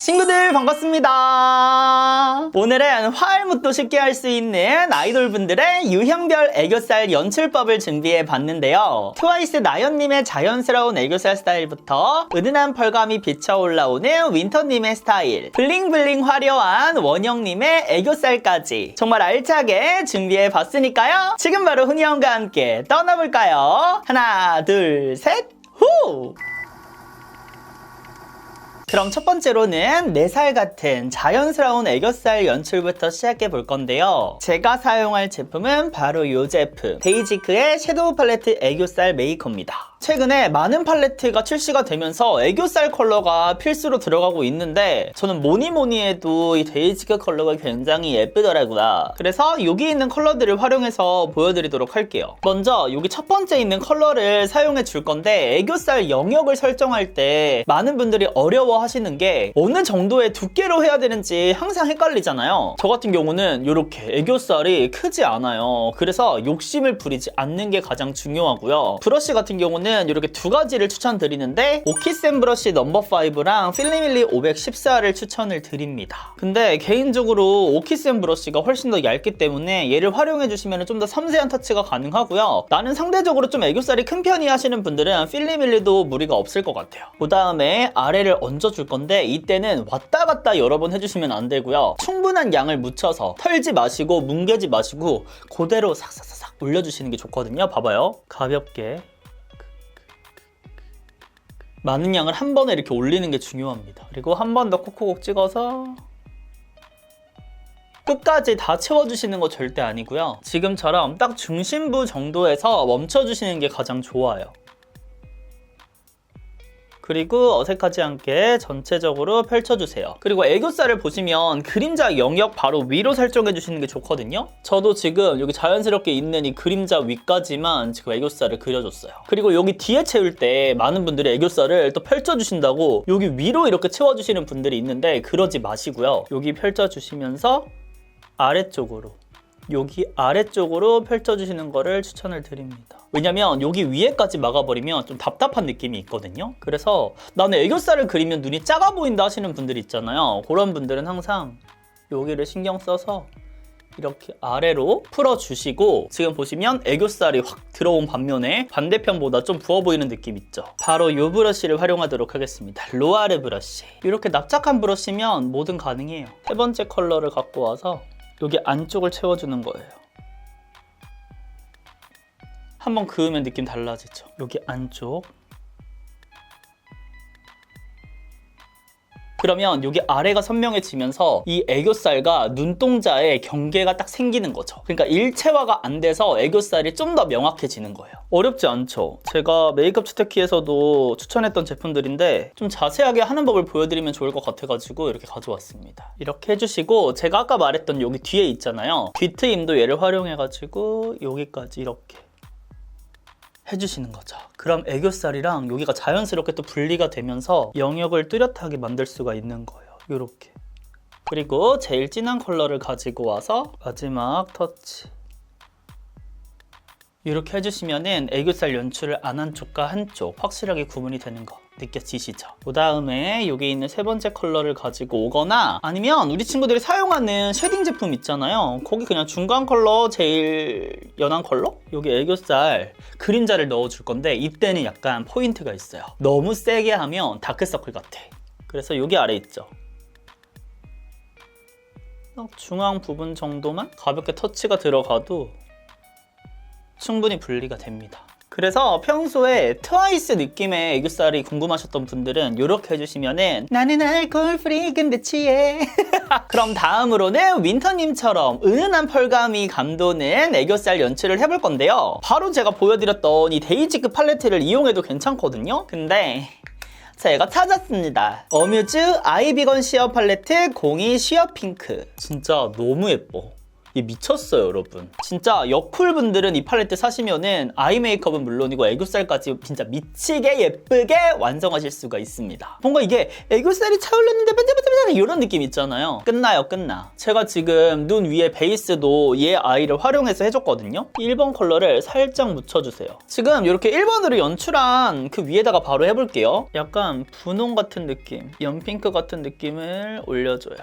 친구들 반갑습니다. 오늘은 화알무도 쉽게 할 수 있는 아이돌분들의 유형별 애교살 연출법을 준비해 봤는데요. 트와이스 나연님의 자연스러운 애교살 스타일부터 은은한 펄감이 비쳐 올라오는 윈터님의 스타일, 블링블링 화려한 원영님의 애교살까지 정말 알차게 준비해 봤으니까요. 지금 바로 훈이형과 함께 떠나볼까요? 하나, 둘, 셋, 후! 그럼 첫 번째로는 4살 같은 자연스러운 애교살 연출부터 시작해 볼 건데요. 제가 사용할 제품은 바로 이 제품, 데이지크의 섀도우 팔레트 애교살 메이커입니다. 최근에 많은 팔레트가 출시가 되면서 애교살 컬러가 필수로 들어가고 있는데 저는 뭐니뭐니 해도 이 데이지크 컬러가 굉장히 예쁘더라고요. 그래서 여기 있는 컬러들을 활용해서 보여드리도록 할게요. 먼저 여기 첫 번째 있는 컬러를 사용해 줄 건데, 애교살 영역을 설정할 때 많은 분들이 어려워 하시는 게 어느 정도의 두께로 해야 되는지 항상 헷갈리잖아요. 저 같은 경우는 이렇게 애교살이 크지 않아요. 그래서 욕심을 부리지 않는 게 가장 중요하고요. 브러쉬 같은 경우는 이렇게 두 가지를 추천드리는데, 오키센 브러쉬 넘버5랑 필리밀리 514를 추천을 드립니다. 근데 개인적으로 오키센 브러쉬가 훨씬 더 얇기 때문에 얘를 활용해 주시면 좀 더 섬세한 터치가 가능하고요. 나는 상대적으로 좀 애교살이 큰 편이 하시는 분들은 필리밀리도 무리가 없을 것 같아요. 그 다음에 아래를 얹어줄 건데, 이때는 왔다 갔다 여러 번 해주시면 안 되고요. 충분한 양을 묻혀서 털지 마시고 뭉개지 마시고 그대로 싹싹싹 올려주시는 게 좋거든요. 봐봐요. 가볍게 많은 양을 한 번에 이렇게 올리는 게 중요합니다. 그리고 한 번 더 콕콕콕 찍어서 끝까지 다 채워주시는 거 절대 아니고요. 지금처럼 딱 중심부 정도에서 멈춰주시는 게 가장 좋아요. 그리고 어색하지 않게 전체적으로 펼쳐주세요. 그리고 애교살을 보시면 그림자 영역 바로 위로 설정해 주시는 게 좋거든요. 저도 지금 여기 자연스럽게 있는 이 그림자 위까지만 지금 애교살을 그려줬어요. 그리고 여기 뒤에 채울 때 많은 분들이 애교살을 또 펼쳐주신다고 여기 위로 이렇게 채워주시는 분들이 있는데, 그러지 마시고요. 여기 펼쳐주시면서 아래쪽으로, 여기 아래쪽으로 펼쳐주시는 거를 추천을 드립니다. 왜냐면 여기 위에까지 막아버리면 좀 답답한 느낌이 있거든요. 그래서 나는 애교살을 그리면 눈이 작아 보인다 하시는 분들이 있잖아요. 그런 분들은 항상 여기를 신경 써서 이렇게 아래로 풀어주시고, 지금 보시면 애교살이 확 들어온 반면에 반대편보다 좀 부어 보이는 느낌 있죠. 바로 이 브러쉬를 활용하도록 하겠습니다. 로아르 브러쉬. 이렇게 납작한 브러쉬면 뭐든 가능해요. 세 번째 컬러를 갖고 와서 여기 안쪽을 채워주는 거예요. 한번 그으면 느낌 달라지죠. 여기 안쪽. 그러면 여기 아래가 선명해지면서 이 애교살과 눈동자의 경계가 딱 생기는 거죠. 그러니까 일체화가 안 돼서 애교살이 좀 더 명확해지는 거예요. 어렵지 않죠? 제가 메이크업 주테키에서도 추천했던 제품들인데 좀 자세하게 하는 법을 보여드리면 좋을 것 같아가지고 이렇게 가져왔습니다. 이렇게 해주시고, 제가 아까 말했던 여기 뒤에 있잖아요. 뒤트임도 얘를 활용해가지고 여기까지 이렇게 해주시는 거죠. 그럼 애교살이랑 여기가 자연스럽게 또 분리가 되면서 영역을 뚜렷하게 만들 수가 있는 거예요. 이렇게. 그리고 제일 진한 컬러를 가지고 와서 마지막 터치. 이렇게 해주시면은 애교살 연출을 안 한 쪽과 한쪽 확실하게 구분이 되는 거 느껴지시죠? 그 다음에 여기 있는 세 번째 컬러를 가지고 오거나, 아니면 우리 친구들이 사용하는 쉐딩 제품 있잖아요. 거기 그냥 중간 컬러, 제일 연한 컬러? 여기 애교살 그림자를 넣어줄 건데, 이때는 약간 포인트가 있어요. 너무 세게 하면 다크서클 같아. 그래서 여기 아래 있죠? 중앙 부분 정도만 가볍게 터치가 들어가도 충분히 분리가 됩니다. 그래서 평소에 트와이스 느낌의 애교살이 궁금하셨던 분들은 이렇게 해주시면은 나는 알코올 프리 근데 취해 그럼 다음으로는 윈터님처럼 은은한 펄감이 감도는 애교살 연출을 해볼 건데요. 바로 제가 보여드렸던 이 데이지크 팔레트를 이용해도 괜찮거든요. 근데 제가 찾았습니다. 어뮤즈 아이비건 시어 팔레트 02 시어 핑크. 진짜 너무 예뻐. 이게 미쳤어요, 여러분. 진짜 여쿨분들은 이 팔레트 사시면은 아이 메이크업은 물론이고 애교살까지 진짜 미치게 예쁘게 완성하실 수가 있습니다. 뭔가 이게 애교살이 차올랐는데 반짝반짝 살짝 이런 느낌 있잖아요. 끝나요, 끝나. 제가 지금 눈 위에 베이스도 얘 아이를 활용해서 해줬거든요. 1번 컬러를 살짝 묻혀주세요. 지금 이렇게 1번으로 연출한 그 위에다가 바로 해볼게요. 약간 분홍 같은 느낌, 연핑크 같은 느낌을 올려줘요.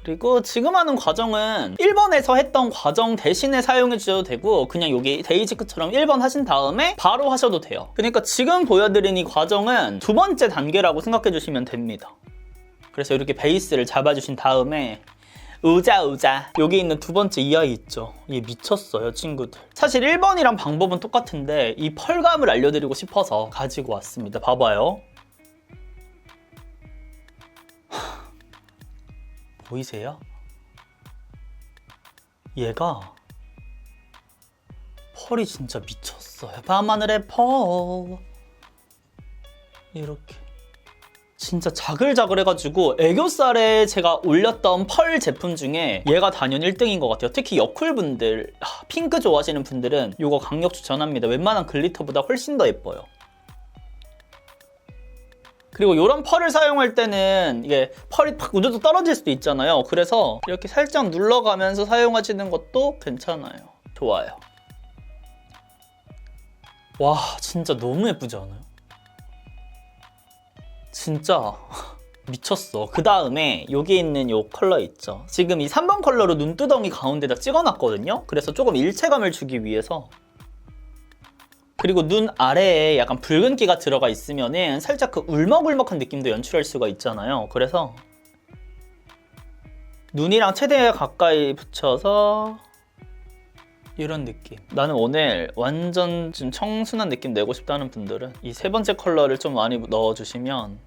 그리고 지금 하는 과정은 1번에서 했던 과정 대신에 사용해 주셔도 되고 그냥 여기 데이지크처럼 1번 하신 다음에 바로 하셔도 돼요. 그러니까 지금 보여드린 이 과정은 두 번째 단계라고 생각해 주시면 됩니다. 그래서 이렇게 베이스를 잡아주신 다음에 우자 여기 있는 두 번째 이 아이 있죠? 얘 미쳤어요, 친구들. 사실 1번이랑 방법은 똑같은데 이 펄감을 알려드리고 싶어서 가지고 왔습니다. 봐봐요. 보이세요? 얘가 펄이 진짜 미쳤어요. 밤하늘의 펄 이렇게 진짜 자글자글해가지고 애교살에 제가 올렸던 펄 제품 중에 얘가 단연 1등인 것 같아요. 특히 여쿨분들, 핑크 좋아하시는 분들은 이거 강력 추천합니다. 웬만한 글리터보다 훨씬 더 예뻐요. 그리고 이런 펄을 사용할 때는 이게 펄이 팍 우두둑 떨어질 수도 있잖아요. 그래서 이렇게 살짝 눌러가면서 사용하시는 것도 괜찮아요. 좋아요. 와, 진짜 너무 예쁘지 않아요? 진짜 미쳤어. 그 다음에 여기 있는 이 컬러 있죠? 지금 이 3번 컬러로 눈두덩이 가운데다 찍어놨거든요? 그래서 조금 일체감을 주기 위해서. 그리고 눈 아래에 약간 붉은기가 들어가 있으면은 살짝 그 울먹울먹한 느낌도 연출할 수가 있잖아요. 그래서 눈이랑 최대한 가까이 붙여서 이런 느낌. 나는 오늘 완전 좀 청순한 느낌 내고 싶다는 분들은 이 세 번째 컬러를 좀 많이 넣어주시면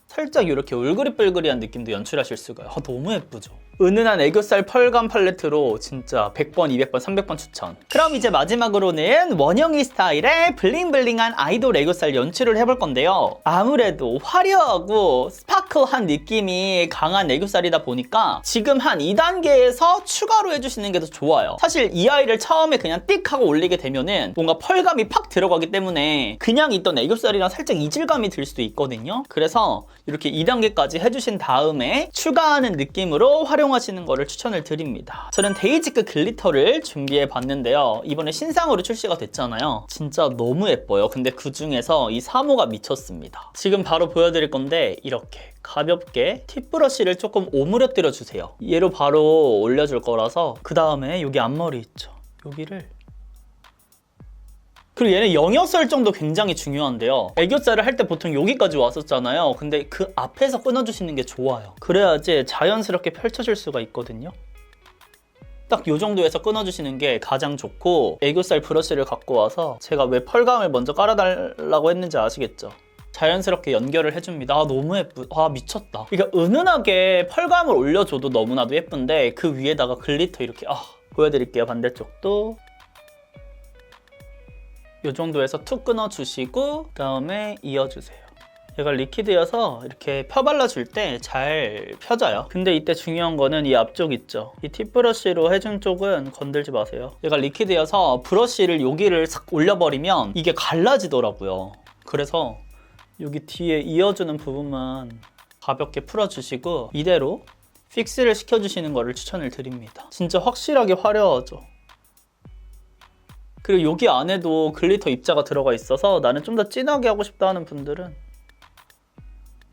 살짝 이렇게 울그리불그리한 느낌도 연출하실 수가 있어요. 너무 예쁘죠? 은은한 애교살 펄감 팔레트로 진짜 100번, 200번, 300번 추천. 그럼 이제 마지막으로는 원영이 스타일의 블링블링한 아이돌 애교살 연출을 해볼 건데요. 아무래도 화려하고 스파클한 느낌이 강한 애교살이다 보니까 지금 한 2단계에서 추가로 해주시는 게 더 좋아요. 사실 이 아이를 처음에 그냥 띡 하고 올리게 되면은 뭔가 펄감이 팍 들어가기 때문에 그냥 있던 애교살이랑 살짝 이질감이 들 수도 있거든요. 그래서 이렇게 2단계까지 해주신 다음에 추가하는 느낌으로 활용하시는 거를 추천을 드립니다. 저는 데이지크 글리터를 준비해 봤는데요. 이번에 신상으로 출시가 됐잖아요. 진짜 너무 예뻐요. 근데 그 중에서 이 3호가 미쳤습니다. 지금 바로 보여드릴 건데 이렇게 가볍게 팁 브러쉬를 조금 오므려뜨려 주세요. 얘로 바로 올려줄 거라서 그 다음에 여기 앞머리 있죠? 여기를 그리고 얘는 영역 설정도 굉장히 중요한데요. 애교살을 할 때 보통 여기까지 왔었잖아요. 근데 그 앞에서 끊어주시는 게 좋아요. 그래야지 자연스럽게 펼쳐질 수가 있거든요. 딱 이 정도에서 끊어주시는 게 가장 좋고 애교살 브러쉬를 갖고 와서 제가 왜 펄감을 먼저 깔아달라고 했는지 아시겠죠? 자연스럽게 연결을 해줍니다. 너무 미쳤다. 그러니까 은은하게 펄감을 올려줘도 너무나도 예쁜데 그 위에다가 글리터 이렇게 보여드릴게요. 반대쪽도 이 정도에서 툭 끊어주시고 그 다음에 이어주세요. 얘가 리퀴드여서 이렇게 펴발라줄 때 잘 펴져요. 근데 이때 중요한 거는 이 앞쪽 있죠? 이 팁 브러쉬로 해준 쪽은 건들지 마세요. 얘가 리퀴드여서 브러쉬를 여기를 싹 올려버리면 이게 갈라지더라고요. 그래서 여기 뒤에 이어주는 부분만 가볍게 풀어주시고 이대로 픽스를 시켜주시는 거를 추천을 드립니다. 진짜 확실하게 화려하죠? 그리고 여기 안에도 글리터 입자가 들어가 있어서 나는 좀 더 진하게 하고 싶다 하는 분들은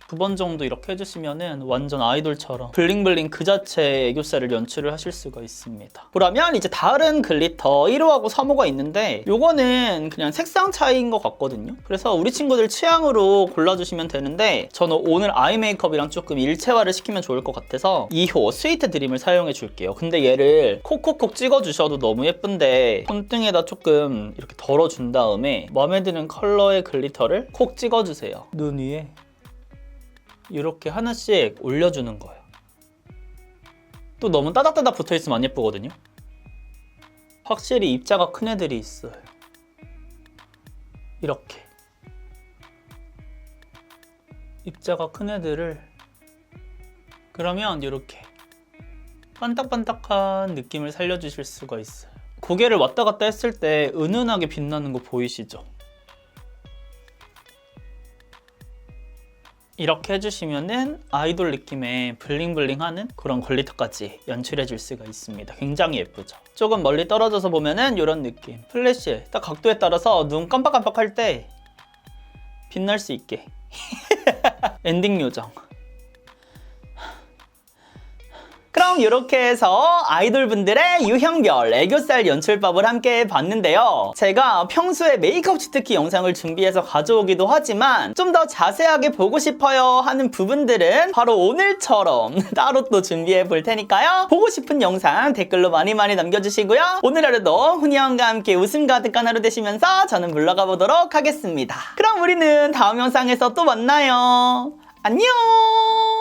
2번 정도 이렇게 해주시면은 완전 아이돌처럼 블링블링 그 자체의 애교살을 연출을 하실 수가 있습니다. 그러면 이제 다른 글리터 1호하고 3호가 있는데 요거는 그냥 색상 차이인 것 같거든요. 그래서 우리 친구들 취향으로 골라주시면 되는데 저는 오늘 아이 메이크업이랑 조금 일체화를 시키면 좋을 것 같아서 2호 스위트 드림을 사용해 줄게요. 근데 얘를 콕콕콕 찍어주셔도 너무 예쁜데 손등에다 조금 이렇게 덜어준 다음에 마음에 드는 컬러의 글리터를 콕 찍어주세요. 눈 위에 이렇게 하나씩 올려주는 거예요. 또 너무 따닥따닥 붙어있으면 안 예쁘거든요. 확실히 입자가 큰 애들이 있어요. 이렇게 입자가 큰 애들을 그러면 이렇게 반딱반딱한 느낌을 살려주실 수가 있어요. 고개를 왔다 갔다 했을 때 은은하게 빛나는 거 보이시죠? 이렇게 해주시면은 아이돌 느낌의 블링블링하는 그런 글리터까지 연출해줄 수가 있습니다. 굉장히 예쁘죠? 조금 멀리 떨어져서 보면은 이런 느낌. 플래시, 딱 각도에 따라서 눈 깜빡깜빡할 때 빛날 수 있게. 엔딩 요정. 그럼 이렇게 해서 아이돌분들의 유형별 애교살 연출법을 함께 봤는데요. 제가 평소에 메이크업 치트키 영상을 준비해서 가져오기도 하지만 좀 더 자세하게 보고 싶어요 하는 부분들은 바로 오늘처럼 따로 또 준비해 볼 테니까요. 보고 싶은 영상 댓글로 많이 남겨주시고요. 오늘 하루도 훈이형과 함께 웃음 가득한 하루 되시면서 저는 물러가 보도록 하겠습니다. 그럼 우리는 다음 영상에서 또 만나요. 안녕!